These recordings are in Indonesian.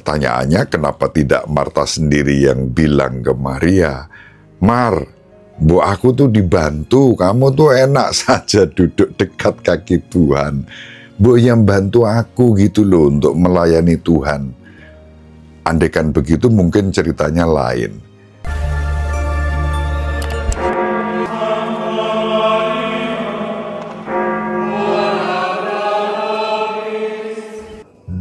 Pertanyaannya, kenapa tidak Marta sendiri yang bilang ke Maria, "Mar, bu aku tuh dibantu, kamu tuh enak saja duduk dekat kaki Tuhan. Bu yang bantu aku gitu loh untuk melayani Tuhan." Andaikan begitu mungkin ceritanya lain.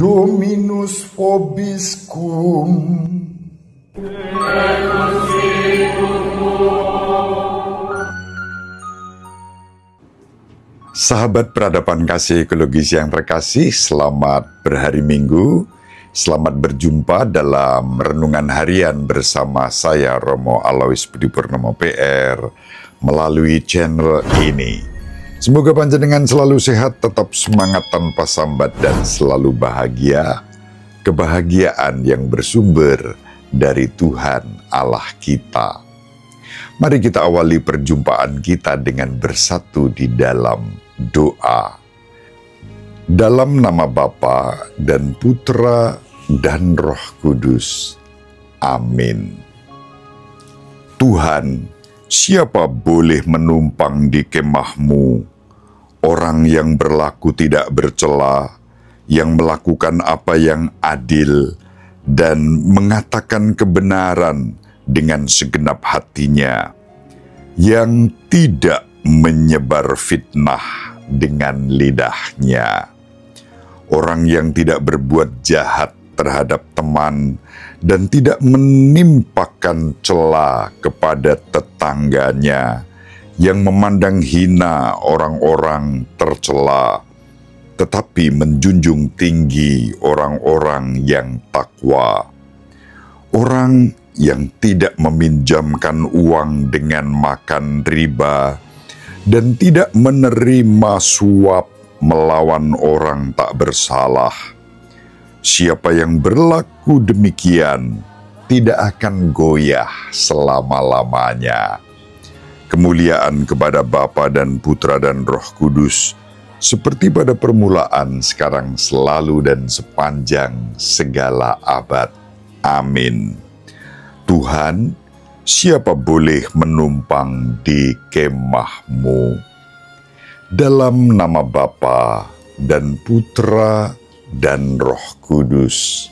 Dominus vobiscum. Sahabat peradaban kasih ekologis yang terkasih, selamat berhari Minggu. Selamat berjumpa dalam renungan harian bersama saya Romo Alois Budi Purnomo PR melalui channel ini. Semoga panjenengan selalu sehat, tetap semangat tanpa sambat, dan selalu bahagia. Kebahagiaan yang bersumber dari Tuhan Allah kita. Mari kita awali perjumpaan kita dengan bersatu di dalam doa. Dalam nama Bapa dan Putra dan Roh Kudus. Amin. Tuhan, siapa boleh menumpang di kemah-Mu? Orang yang berlaku tidak bercela, yang melakukan apa yang adil, dan mengatakan kebenaran dengan segenap hatinya, yang tidak menyebar fitnah dengan lidahnya. Orang yang tidak berbuat jahat terhadap teman dan tidak menimpakan cela kepada tetangganya, yang memandang hina orang-orang tercela, tetapi menjunjung tinggi orang-orang yang takwa. Orang yang tidak meminjamkan uang dengan makan riba dan tidak menerima suap melawan orang tak bersalah. Siapa yang berlaku demikian tidak akan goyah selama-lamanya. Kemuliaan kepada Bapa dan Putra dan Roh Kudus, seperti pada permulaan, sekarang, selalu, dan sepanjang segala abad. Amin. Tuhan, siapa boleh menumpang di kemah-Mu? Dalam nama Bapa dan Putra dan Roh Kudus.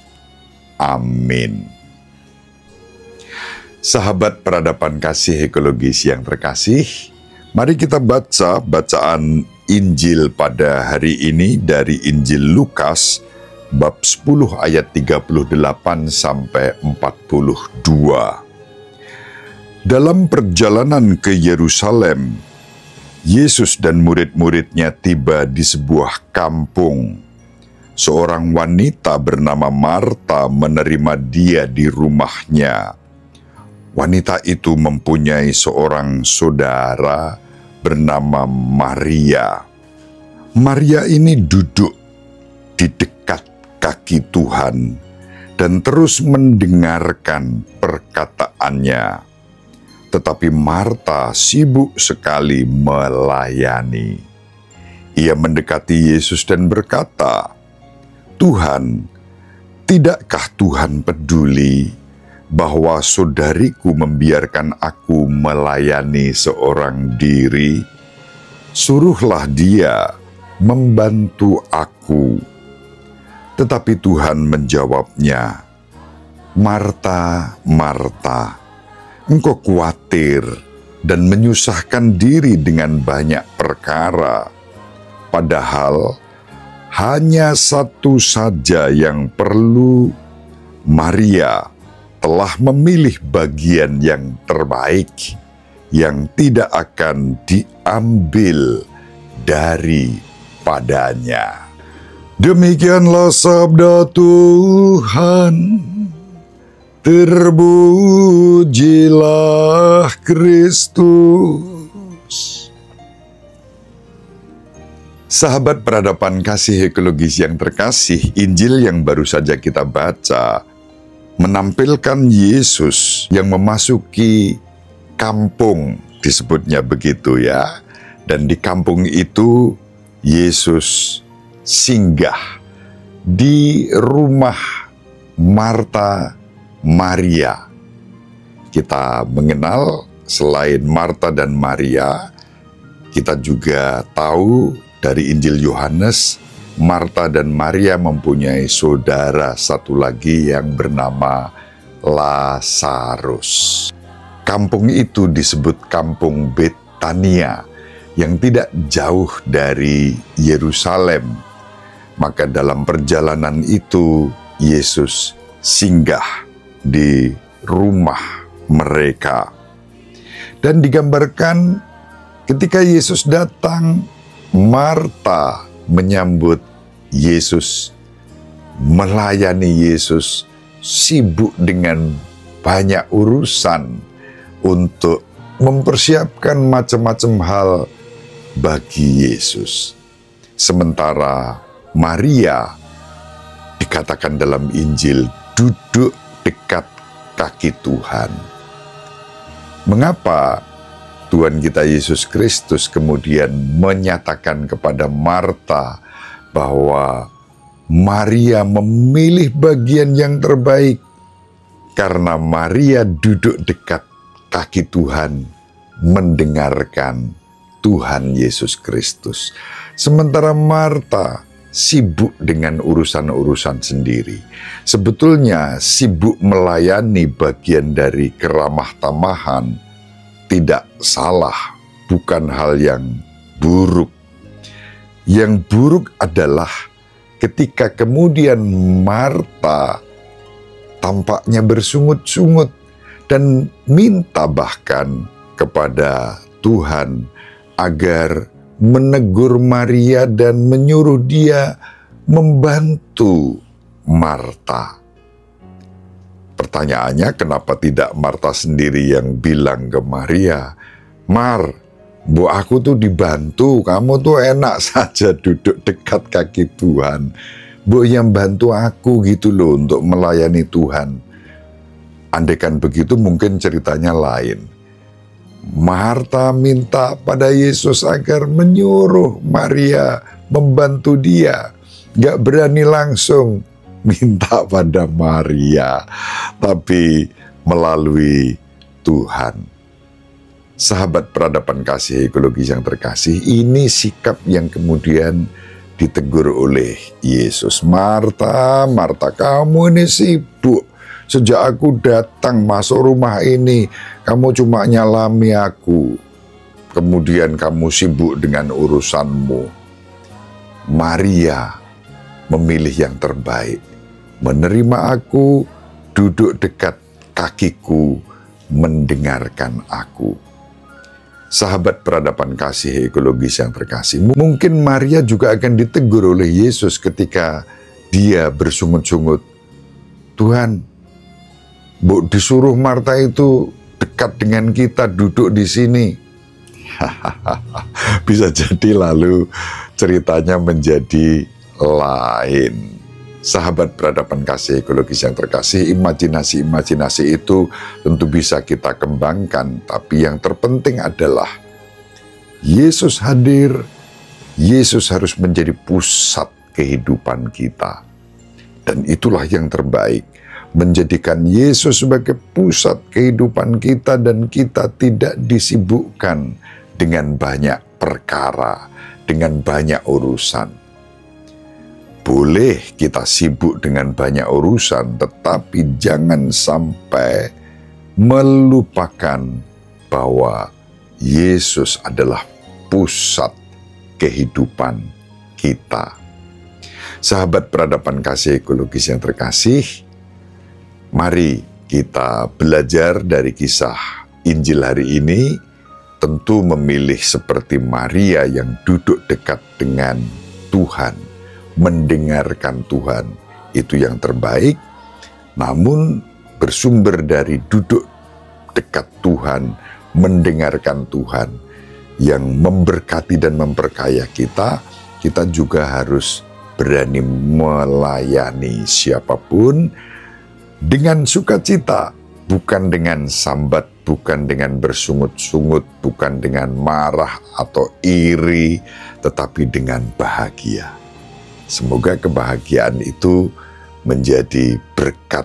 Amin. Sahabat peradaban kasih ekologis yang terkasih, mari kita baca bacaan Injil pada hari ini dari Injil Lukas bab 10 ayat 38 sampai 42. Dalam perjalanan ke Yerusalem, Yesus dan murid-muridnya tiba di sebuah kampung. Seorang wanita bernama Marta menerima dia di rumahnya. Wanita itu mempunyai seorang saudara bernama Maria. Maria ini duduk di dekat kaki Tuhan dan terus mendengarkan perkataannya. Tetapi Marta sibuk sekali melayani. Ia mendekati Yesus dan berkata, "Tuhan, tidakkah Tuhan peduli bahwa saudariku membiarkan aku melayani seorang diri? Suruhlah dia membantu aku." Tetapi Tuhan menjawabnya, "Marta, Marta, engkau khawatir dan menyusahkan diri dengan banyak perkara. Padahal hanya satu saja yang perlu. Maria telah memilih bagian yang terbaik, yang tidak akan diambil daripadanya." Demikianlah sabda Tuhan. Terpujilah Kristus. Sahabat peradaban kasih ekologis yang terkasih, Injil yang baru saja kita baca menampilkan Yesus yang memasuki kampung, disebutnya begitu ya. Dan di kampung itu Yesus singgah di rumah Marta, Maria. Kita mengenal selain Marta dan Maria, kita juga tahu dari Injil Yohanes, Marta dan Maria mempunyai saudara satu lagi yang bernama Lazarus. Kampung itu disebut kampung Betania yang tidak jauh dari Yerusalem. Maka dalam perjalanan itu Yesus singgah di rumah mereka. Dan digambarkan ketika Yesus datang, Marta menyambut Yesus, melayani Yesus, sibuk dengan banyak urusan untuk mempersiapkan macam-macam hal bagi Yesus. Sementara Maria dikatakan dalam Injil duduk dekat kaki Tuhan. Mengapa Tuhan kita Yesus Kristus kemudian menyatakan kepada Marta bahwa Maria memilih bagian yang terbaik? Karena Maria duduk dekat kaki Tuhan, mendengarkan Tuhan Yesus Kristus. Sementara Marta sibuk dengan urusan-urusan sendiri. Sebetulnya sibuk melayani bagian dari keramah tamahan tidak salah, bukan hal yang buruk. Yang buruk adalah ketika kemudian Marta tampaknya bersungut-sungut dan minta bahkan kepada Tuhan agar menegur Maria dan menyuruh dia membantu Marta. Pertanyaannya, kenapa tidak Marta sendiri yang bilang ke Maria, "Mar, bu aku tuh dibantu, kamu tuh enak saja duduk dekat kaki Tuhan. Bu yang bantu aku gitu loh untuk melayani Tuhan." Andaikan begitu mungkin ceritanya lain. Marta minta pada Yesus agar menyuruh Maria membantu dia. Gak berani langsung minta pada Maria, tapi melalui Tuhan. Sahabat peradaban kasih ekologis yang terkasih, ini sikap yang kemudian ditegur oleh Yesus. Marta, Marta, kamu ini sibuk. Sejak aku datang masuk rumah ini, kamu cuma nyalami aku. Kemudian kamu sibuk dengan urusanmu. Maria memilih yang terbaik. Menerima aku, duduk dekat kakiku, mendengarkan aku. Sahabat peradaban kasih ekologis yang terkasih, mungkin Maria juga akan ditegur oleh Yesus ketika dia bersungut-sungut. Tuhan, Bu, disuruh Marta itu dekat dengan kita, duduk di sini. Bisa jadi lalu ceritanya menjadi lain. Sahabat peradaban kasih ekologis yang terkasih, imajinasi-imajinasi itu tentu bisa kita kembangkan, tapi yang terpenting adalah Yesus hadir, Yesus harus menjadi pusat kehidupan kita. Dan itulah yang terbaik, menjadikan Yesus sebagai pusat kehidupan kita dan kita tidak disibukkan dengan banyak perkara, dengan banyak urusan. Boleh kita sibuk dengan banyak urusan, tetapi jangan sampai melupakan bahwa Yesus adalah pusat kehidupan kita. Sahabat peradaban kasih ekologis yang terkasih, mari kita belajar dari kisah Injil hari ini, tentu memilih seperti Maria yang duduk dekat dengan Tuhan, mendengarkan Tuhan, itu yang terbaik. Namun bersumber dari duduk dekat Tuhan, mendengarkan Tuhan, yang memberkati dan memperkaya kita, kita juga harus berani melayani siapapun, dengan sukacita, bukan dengan sambat, bukan dengan bersungut-sungut, bukan dengan marah atau iri, tetapi dengan bahagia. Semoga kebahagiaan itu menjadi berkat,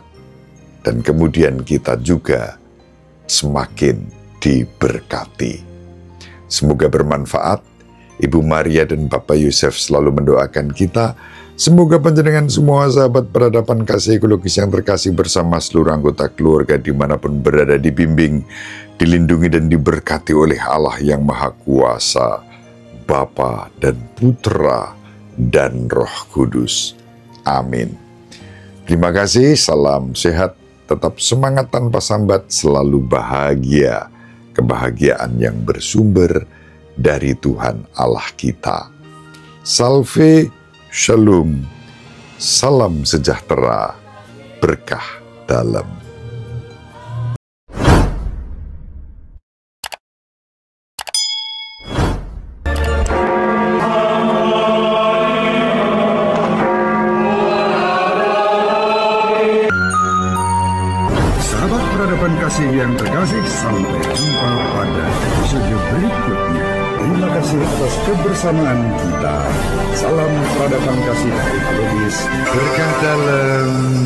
dan kemudian kita juga semakin diberkati. Semoga bermanfaat. Ibu Maria dan Bapak Yosef selalu mendoakan kita. Semoga panjenengan semua sahabat peradaban kasih ekologis yang terkasih bersama seluruh anggota keluarga dimanapun berada dibimbing, dilindungi dan diberkati oleh Allah yang Maha Kuasa, Bapa dan Putra dan Roh Kudus. Amin. Terima kasih, salam sehat, tetap semangat tanpa sambat, selalu bahagia. Kebahagiaan yang bersumber dari Tuhan Allah kita. Salve, shalom, salam sejahtera, berkah dalam. Sahabat peradaban kasih yang terkasih, sampai jumpa pada episode berikutnya. Terima kasih atas kebersamaan kita. Salam peradaban kasih ekologis, berkah dalam.